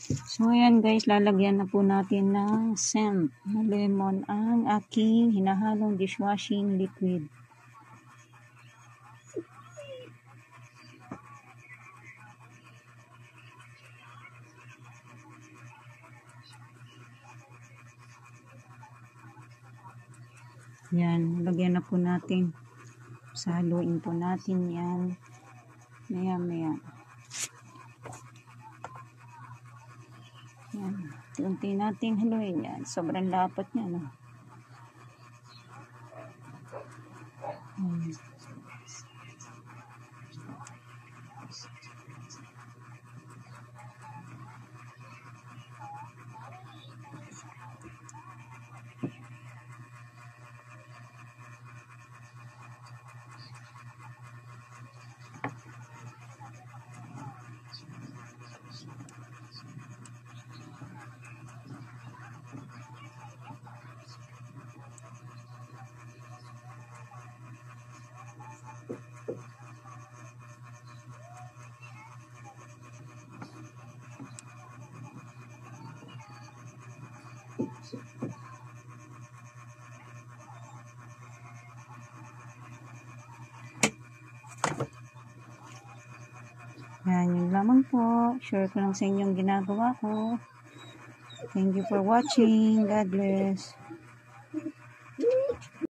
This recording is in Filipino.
So, ayan guys, lalagyan na po natin ng scent na lemon ang aking hinahalong dishwashing liquid. Yan, lagyan na po natin. Saluin po natin yan. Maya. Yan. Unti natin haluin yan. Sobrang lapat niya, no? Yan, yun lamang po. Share ko lang sa inyo yung ginagawa ko. Thank you for watching. God bless.